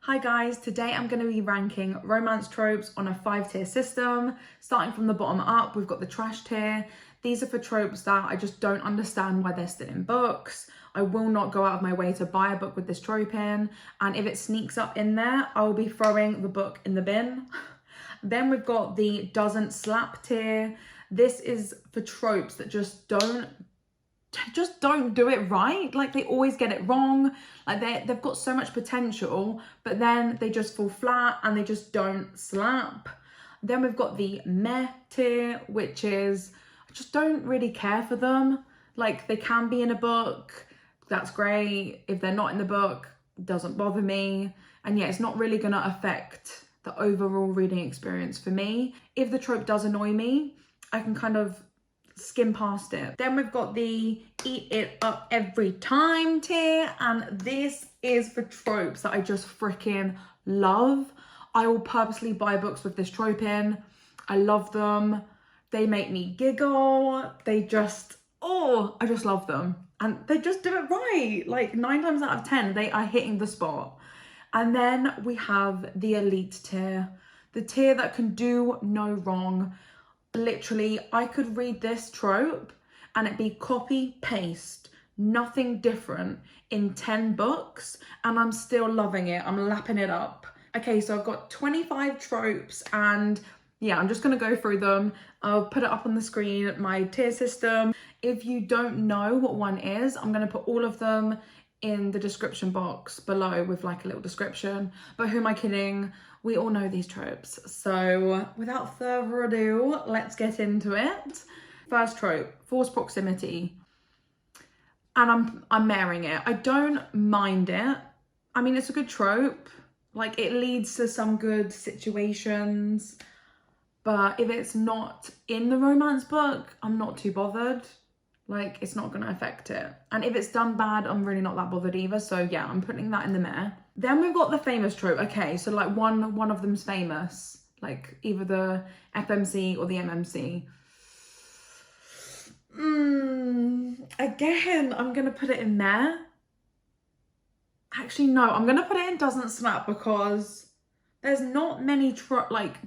Hi guys, today I'm going to be ranking romance tropes on a 5-tier system. Starting from the bottom up, we've got the trash tier. These are for tropes that I just don't understand why they're still in books. I will not go out of my way to buy a book with this trope in, and if it sneaks up in there, I will be throwing the book in the bin. Then we've got the doesn't slap tier. This is for tropes that just don't do it right. Like, they always get it wrong. Like, they've got so much potential, but then they just fall flat and they just don't slap. Then we've got the meh tier, which is, I just don't really care for them. Like, they can be in a book, that's great. If they're not in the book, it doesn't bother me. And yeah, it's not really gonna affect the overall reading experience for me. If the trope does annoy me, I can kind of skim past it. Then we've got the eat it up every time tier, and this is for tropes that I just freaking love. I will purposely buy books with this trope in. I love them. They make me giggle. They just, oh, I just love them. And they just do it right. Like 9 times out of 10, they are hitting the spot. And then we have the elite tier, the tier that can do no wrong. Literally, I could read this trope and it'd be copy paste, nothing different in 10 books, and I'm still loving it. I'm lapping it up. Okay, so I've got 25 tropes, and yeah, I'm just gonna go through them. I'll put it up on the screen, my tier system. If you don't know what one is, I'm gonna put all of them in the description box below with like a little description. But who am I kidding? We all know these tropes. So without further ado, let's get into it. First trope, forced proximity. And I'm marrying it. I don't mind it. I mean, it's a good trope. Like, it leads to some good situations. But if it's not in the romance book, I'm not too bothered. Like, it's not going to affect it. And if it's done bad, I'm really not that bothered either. So yeah, I'm putting that in the meh. Then we've got the famous trope. Okay, so like one of them's famous. Like either the FMC or the MMC. Again, I'm going to put it in there. Actually, no, I'm going to put it in doesn't slap, because there's not many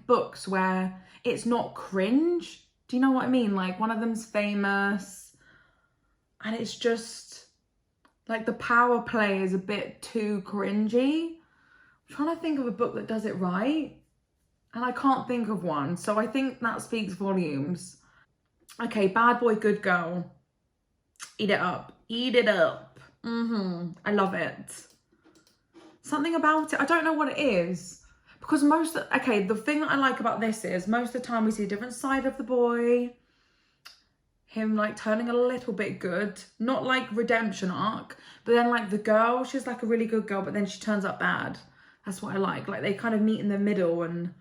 books where it's not cringe. Do you know what I mean? Like, one of them's famous. And it's just, like, the power play is a bit too cringy. I'm trying to think of a book that does it right, and I can't think of one. So I think that speaks volumes. Okay, bad boy, good girl. Eat it up. Eat it up. I love it. Something about it, I don't know what it is. Because the thing that I like about this is most of the time we see a different side of the boy. Him like turning a little bit good, not like redemption arc, but then like the girl, she's like a really good girl, but then she turns up bad. That's what I like. Like, they kind of meet in the middle and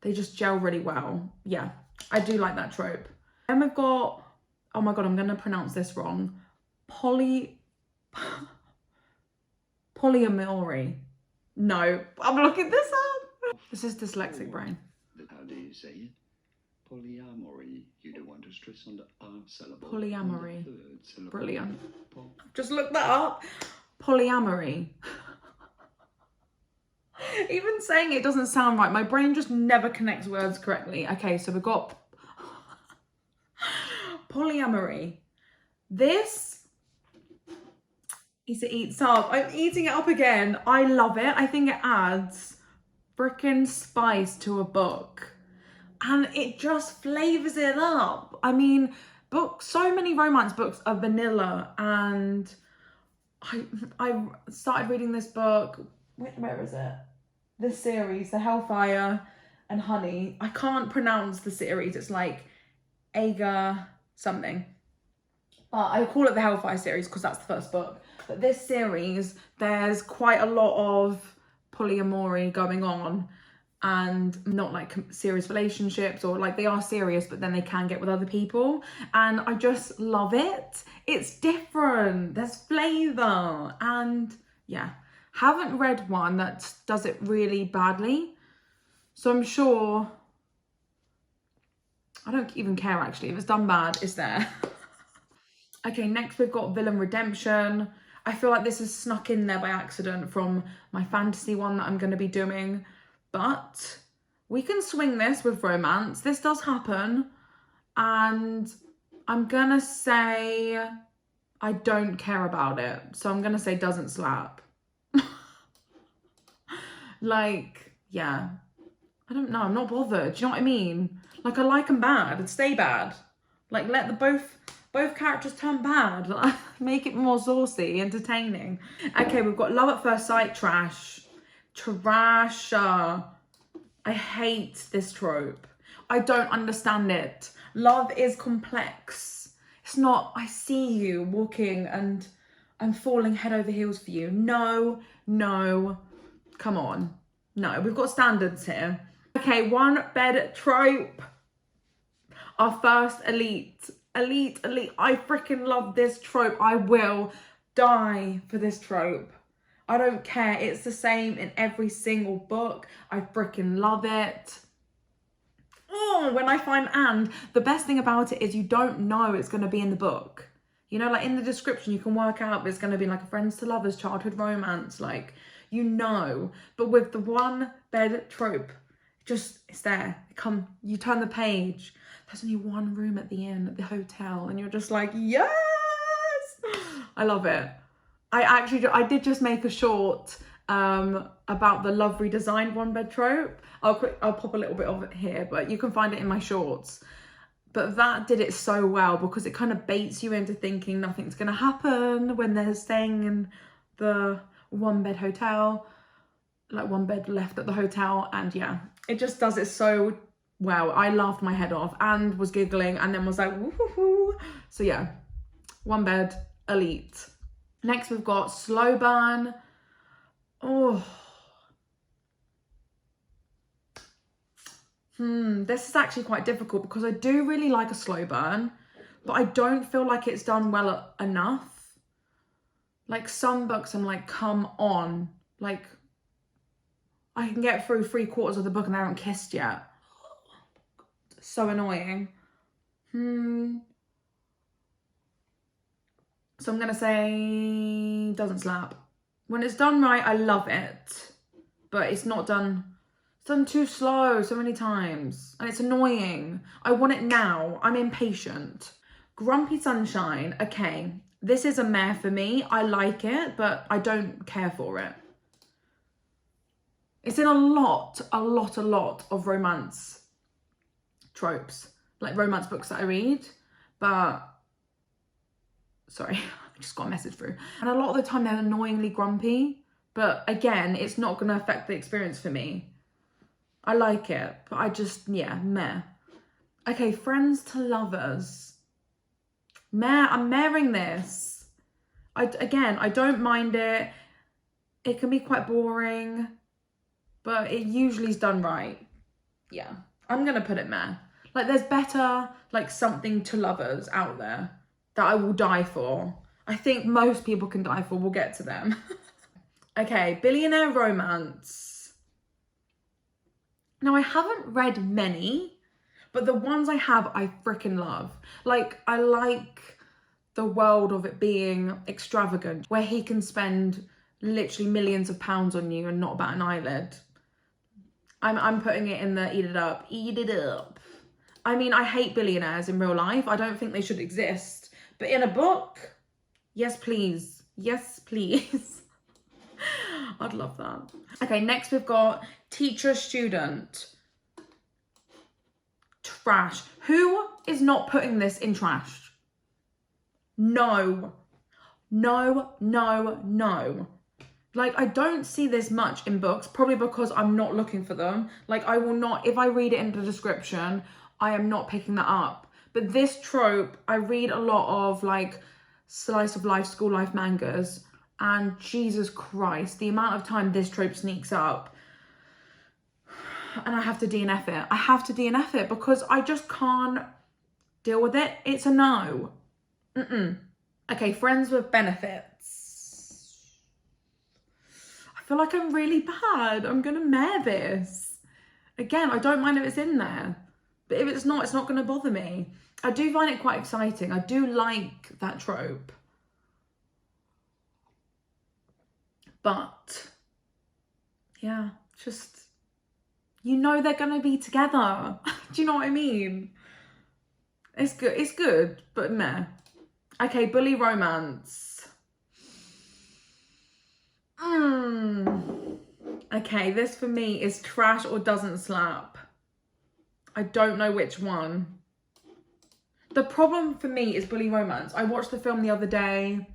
they just gel really well. Yeah, I do like that trope. Then we've got, oh my God, I'm gonna pronounce this wrong. Polyamory. No, I'm looking this up. This is dyslexic brain. How do you say it? Polyamory. You don't want to stress on the R syllable. Polyamory. Syllable. Brilliant. Just look that up. Polyamory. Even saying it doesn't sound right. My brain just never connects words correctly. Okay, so we've got polyamory. This is to eat up. I'm eating it up again. I love it. I think it adds freaking spice to a book. And it just flavors it up. I mean, so many romance books are vanilla, and I started reading this book. Where is it? This series, The Hellfire and Honey. I can't pronounce the series. It's like Agar something. But I call it the Hellfire series because that's the first book. But this series, there's quite a lot of polyamory going on. And not like serious relationships, or like they are serious, but then they can get with other people. And I just love it. It's different. There's flavor. And yeah, haven't read one that does it really badly. So I'm sure, I don't even care actually. If it's done bad, it's there. Okay, next we've got villain redemption. I feel like this is snuck in there by accident from my fantasy one that I'm going to be doing. But we can swing this with romance. This does happen. And I'm going to say I don't care about it. So I'm going to say doesn't slap. Like, yeah. I don't know. I'm not bothered. Do you know what I mean? Like, I like them bad and stay bad. Like, let the both characters turn bad. Make it more saucy, entertaining. Okay, we've got love at first sight, trash. Trasher. I hate this trope. I don't understand it. Love is complex. It's not, I see you walking and I'm falling head over heels for you. No, no. Come on. No, we've got standards here. Okay, one bed trope. Our first elite. Elite. I freaking love this trope. I will die for this trope. I don't care. It's the same in every single book. I freaking love it. Oh, when I find and the best thing about it is you don't know it's going to be in the book. You know, like in the description, you can work out it's going to be like a friends to lovers, childhood romance, like, you know. But with the one bed trope, just, it's there. You turn the page. There's only one room at the inn, at the hotel, and you're just like, yes! I love it. I did just make a short about the love redesigned one bed trope. I'll pop a little bit of it here, but you can find it in my shorts. But that did it so well because it kind of baits you into thinking nothing's going to happen when they're staying in the one bed hotel, like one bed left at the hotel. And yeah, it just does it so well. I laughed my head off and was giggling and then was like, woohoo. So yeah, one bed, elite. Next we've got slow burn. Oh. This is actually quite difficult because I do really like a slow burn, but I don't feel like it's done well enough. Like some books I'm like, come on. Like I can get through 3/4 of the book and I haven't kissed yet. So annoying. So I'm going to say doesn't slap. When it's done right, I love it. But it's not done... It's done too slow so many times. And it's annoying. I want it now. I'm impatient. Grumpy Sunshine. Okay. This is a meh for me. I like it, but I don't care for it. It's in a lot of romance tropes. Like romance books that I read. But... Sorry, I just got a message through. And a lot of the time they're annoyingly grumpy. But again, it's not going to affect the experience for me. I like it, but I just, yeah, meh. Okay, friends to lovers. Meh, I'm mehing this. Again, I don't mind it. It can be quite boring, but it usually is done right. Yeah, I'm going to put it meh. Like, there's better, like, something to lovers out there that I will die for. I think most people can die for. We'll get to them. Okay, billionaire romance. Now, I haven't read many, but the ones I have, I freaking love. Like, I like the world of it being extravagant, where he can spend literally millions of pounds on you and not bat an eyelid. I'm putting it in the eat it up. Eat it up. I mean, I hate billionaires in real life. I don't think they should exist. But in a book, yes, please. Yes, please. I'd love that. Okay, next we've got teacher student. Trash. Who is not putting this in trash? No. No, no, no. Like, I don't see this much in books, probably because I'm not looking for them. Like, I will not, if I read it in the description, I am not picking that up. But this trope, I read a lot of, like, slice of life, school life mangas. And Jesus Christ, the amount of time this trope sneaks up. And I have to DNF it. I have to DNF it because I just can't deal with it. It's a no. Okay, friends with benefits. I feel like I'm really bad. I'm going to meh this. Again, I don't mind if it's in there. But if it's not going to bother me. I do find it quite exciting. I do like that trope. But yeah, just, you know they're gonna be together. Do you know what I mean? It's good, but meh. Okay, bully romance. Okay, this for me is trash or doesn't slap. I don't know which one. The problem for me is bully romance. I watched the film the other day,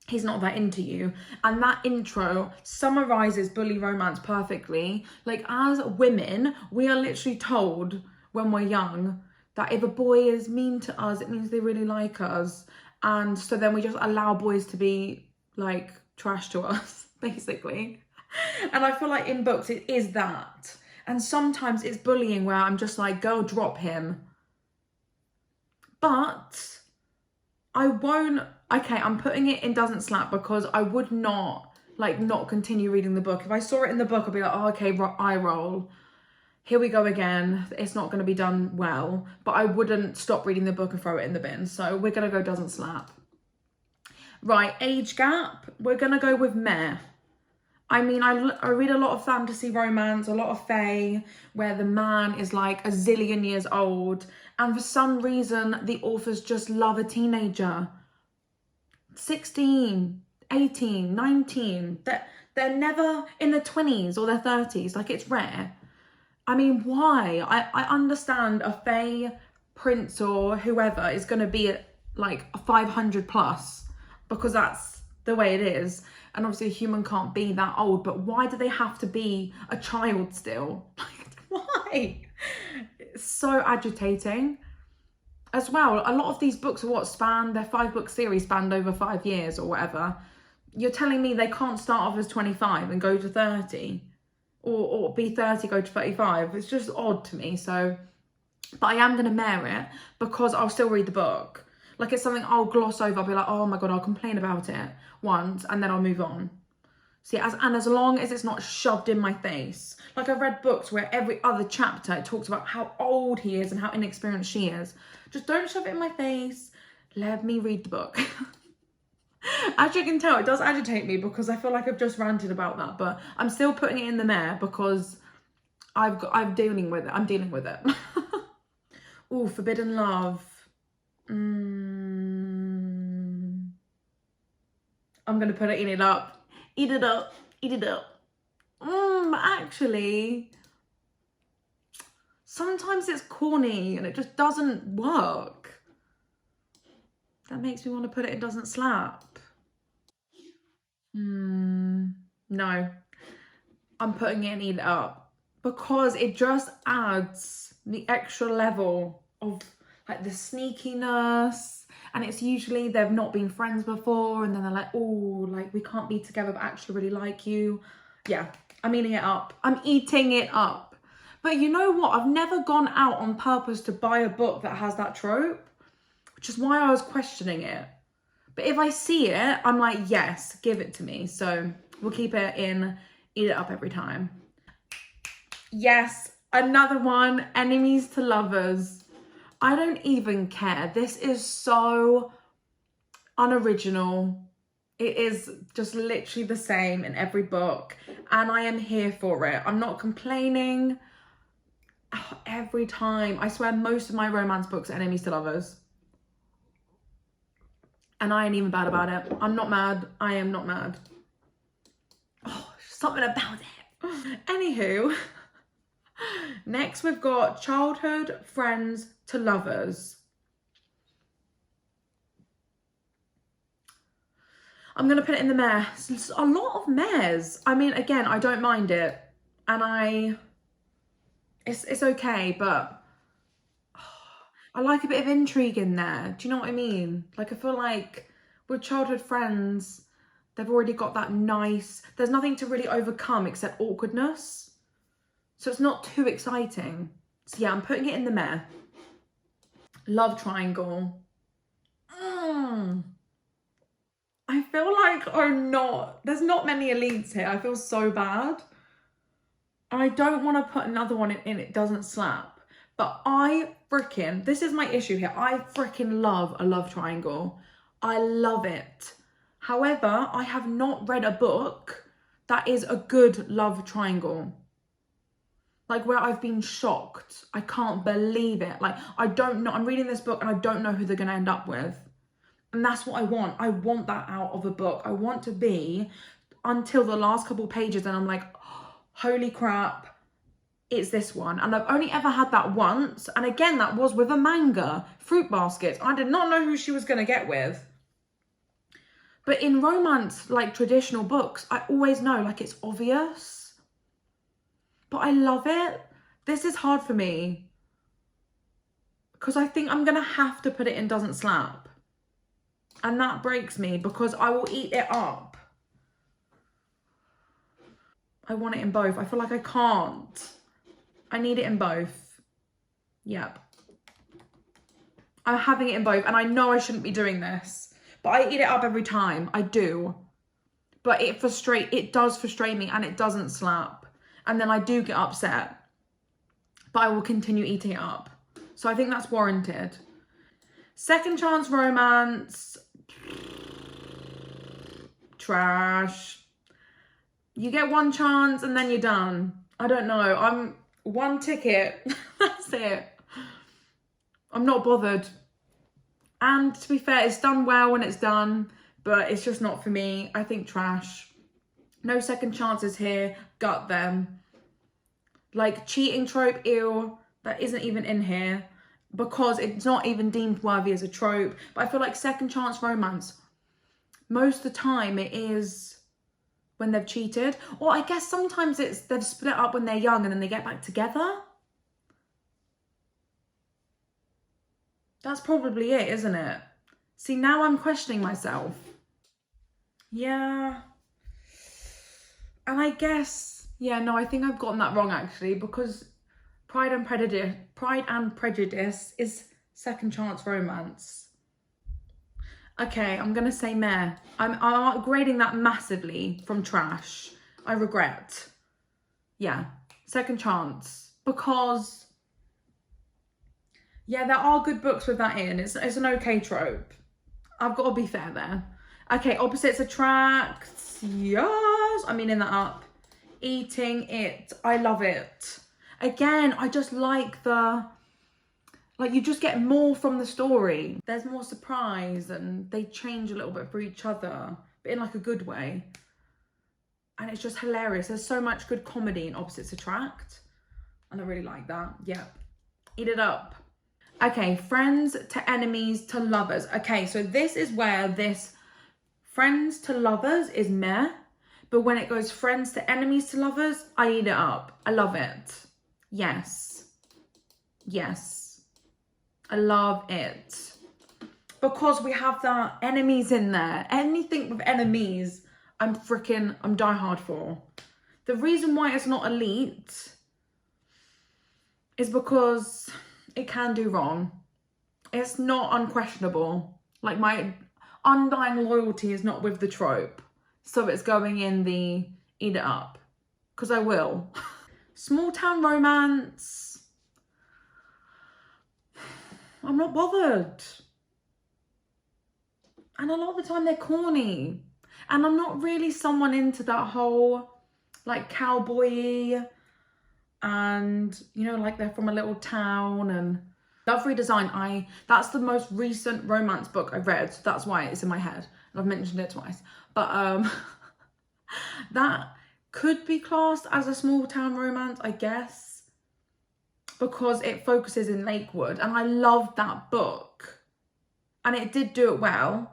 He's Not That Into You, and that intro summarizes bully romance perfectly. Like, as women, we are literally told when we're young that if a boy is mean to us, it means they really like us. And so then we just allow boys to be like trash to us, basically. And I feel like in books it is that. And sometimes it's bullying where I'm just like, girl, drop him. But I won't, okay, I'm putting it in doesn't slap because I would not continue reading the book. If I saw it in the book, I'd be like, oh, okay, eye roll. Here we go again. It's not going to be done well. But I wouldn't stop reading the book and throw it in the bin. So we're going to go doesn't slap. Right, age gap. We're going to go with meh. I mean, I read a lot of fantasy romance, a lot of fae, where the man is like a zillion years old. And for some reason, the authors just love a teenager. 16, 18, 19. They're never in their 20s or their 30s. Like, it's rare. I mean, why? I understand a fae prince or whoever is going to be at like 500 plus because that's the way it is. And obviously a human can't be that old, but why do they have to be a child still? Like, why? It's so agitating. As well, a lot of these books are their 5-book series spanned over 5 years or whatever. You're telling me they can't start off as 25 and go to 30? Or be 30, go to 35? It's just odd to me, so... But I am going to mare it because I'll still read the book. Like, it's something I'll gloss over. I'll be like, oh my God, I'll complain about it once and then I'll move on. See, as long as it's not shoved in my face. Like, I've read books where every other chapter it talks about how old he is and how inexperienced she is. Just don't shove it in my face. Let me read the book. As you can tell, it does agitate me because I feel like I've just ranted about that, but I'm still putting it in the mare because I'm dealing with it. Ooh, forbidden love. I'm gonna put it in it up. Eat it up. Actually, sometimes it's corny and it just doesn't work. That makes me want to put it doesn't slap. No. I'm putting it in eat it up because it just adds the extra level of like the sneakiness. And it's usually they've not been friends before and then they're like, oh, like we can't be together but actually really like you. Yeah, I'm eating it up. I'm eating it up. But you know what? I've never gone out on purpose to buy a book that has that trope, which is why I was questioning it. But if I see it, I'm like, yes, give it to me. So we'll keep it in, eat it up every time. Yes, another one, enemies to lovers. I don't even care. This is so unoriginal. It is just literally the same in every book. And I am here for it. I'm not complaining. Oh, every time. I swear most of my romance books are enemies to lovers. And I ain't even bad about it. I'm not mad. I am not mad. Oh, something about it. Anywho. Next, we've got childhood friends to lovers. I'm going to put it in the mare. It's a lot of mares. I mean, again, I don't mind it. And it's okay, but I like a bit of intrigue in there. Do you know what I mean? Like, I feel like with childhood friends, they've already got that nice... There's nothing to really overcome except awkwardness. So it's not too exciting. So yeah, I'm putting it in the mare. Love triangle. I feel like there's not many elites here. I feel so bad. I don't want to put another one in it doesn't slap. But this is my issue here. I freaking love a love triangle. I love it. However, I have not read a book that is a good love triangle. Like where I've been shocked. I can't believe it. Like I don't know. I'm reading this book and I don't know who they're going to end up with. And that's what I want. I want that out of a book. I want to be until the last couple pages and I'm like, oh, holy crap, it's this one. And I've only ever had that once. And again, that was with a manga, Fruit Basket. I did not know who she was going to get with. But in romance, like traditional books, I always know, like it's obvious. But I love it. This is hard for me. Because I think I'm going to have to put it in doesn't slap. And that breaks me because I will eat it up. I want it in both. I feel like I can't. I need it in both. Yep. I'm having it in both. And I know I shouldn't be doing this. But I eat it up every time. I do. But it does frustrate me and it doesn't slap. And then I do get upset. But I will continue eating it up. So I think that's warranted. Second chance romance. Trash. You get one chance and then you're done. I don't know. I'm one ticket. That's it. I'm not bothered. And to be fair, it's done well when it's done. But it's just not for me. I think trash. No second chances here. Gut them. Like cheating trope, ew. That isn't even in here. Because it's not even deemed worthy as a trope. But I feel like second chance romance, most of the time it is when they've cheated. Or I guess sometimes it's they've split up when they're young and then they get back together. That's probably it, isn't it? See, now I'm questioning myself. Yeah. And I guess, yeah, no, I think I've gotten that wrong actually, because Pride and Prejudice is second chance romance. Okay, I'm gonna say meh. I'm grading that massively from trash. I regret. Yeah, second chance. Because, yeah, there are good books with that in. It's an okay trope. I've got to be fair there. Okay, opposites attract. Yes, I'm eating that up. Eating it. I love it. Again, I just like you just get more from the story. There's more surprise and they change a little bit for each other, but in like a good way. And it's just hilarious. There's so much good comedy in Opposites Attract. And I really like that. Yeah. Eat it up. Okay, friends to enemies to lovers. Okay, so this is where this friends to lovers is meh. But when it goes friends to enemies to lovers, I eat it up. I love it. Yes. Yes. I love it. Because we have the enemies in there. Anything with enemies, I'm die hard for. The reason why it's not elite is because it can do wrong. It's not unquestionable. Like my undying loyalty is not with the trope. So it's going in the eat it up. Because I will. Small town romance. I'm not bothered. And a lot of the time they're corny. And I'm not really someone into that whole like cowboy-y and, you know, like they're from a little town. And Love Redesign, that's the most recent romance book I've read. So that's why it's in my head. And I've mentioned it twice. But that could be classed as a small town romance, I guess. Because it focuses in Lakewood. And I loved that book. And it did do it well.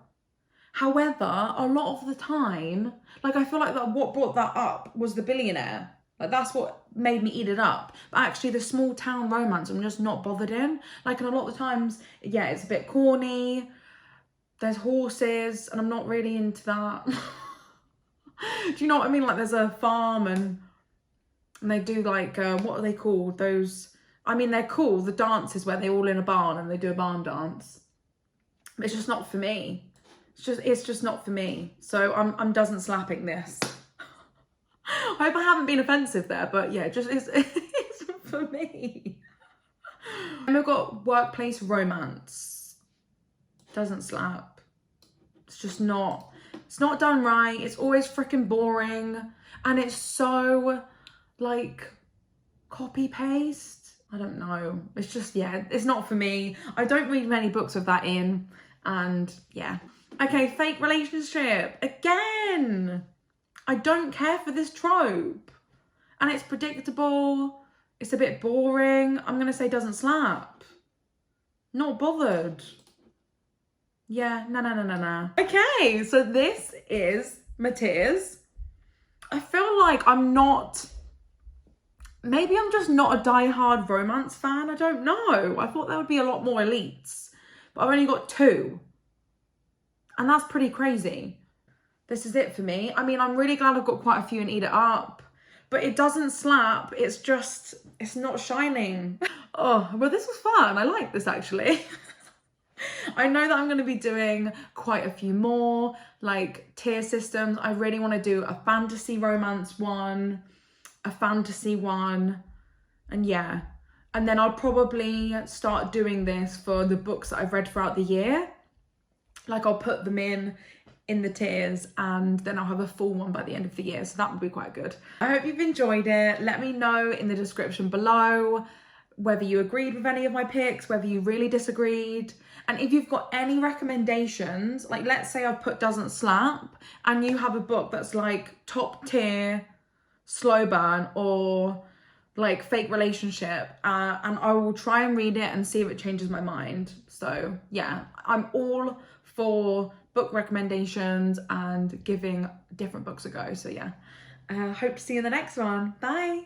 However, a lot of the time, like I feel like that what brought that up was The Billionaire. Like that's what made me eat it up. But actually the small town romance, I'm just not bothered in. Like, and a lot of the times, yeah, it's a bit corny. There's horses and I'm not really into that. Do you know what I mean? Like there's a farm and they do like, what are they called? Those, I mean, they're cool. The dances where they're all in a barn and they do a barn dance. But it's just not for me. It's just not for me. So I'm doesn't slapping this. I hope I haven't been offensive there, but yeah, just it's for me. And we've got workplace romance. Doesn't slap. It's just not. It's not done right. It's always freaking boring. And it's so like copy paste. I don't know. It's just, yeah, it's not for me. I don't read many books with that in. And yeah. Okay, fake relationship. Again. I don't care for this trope. And it's predictable. It's a bit boring. I'm going to say doesn't slap. Not bothered. Yeah, no. Okay, so this is Matthias. I feel like I'm not... Maybe I'm just not a die-hard romance fan. I don't know. I thought there would be a lot more elites. But I've only got 2. And that's pretty crazy. This is it for me. I mean, I'm really glad I've got quite a few and eat it up. But it doesn't slap. It's just, it's not shining. Oh, well, this was fun. I like this, actually. I know that I'm going to be doing quite a few more, like, tier systems. I really want to do a fantasy romance one, a fantasy one, and yeah. And then I'll probably start doing this for the books that I've read throughout the year. Like, I'll put them in the tiers, and then I'll have a full one by the end of the year, so that would be quite good. I hope you've enjoyed it. Let me know in the description below whether you agreed with any of my picks, whether you really disagreed, and if you've got any recommendations. Like, let's say I've put doesn't slap and you have a book that's like top tier slow burn or like fake relationship, and I will try and read it and see if it changes my mind. So yeah, I'm all for book recommendations and giving different books a go. So yeah, hope to see you in the next one. Bye.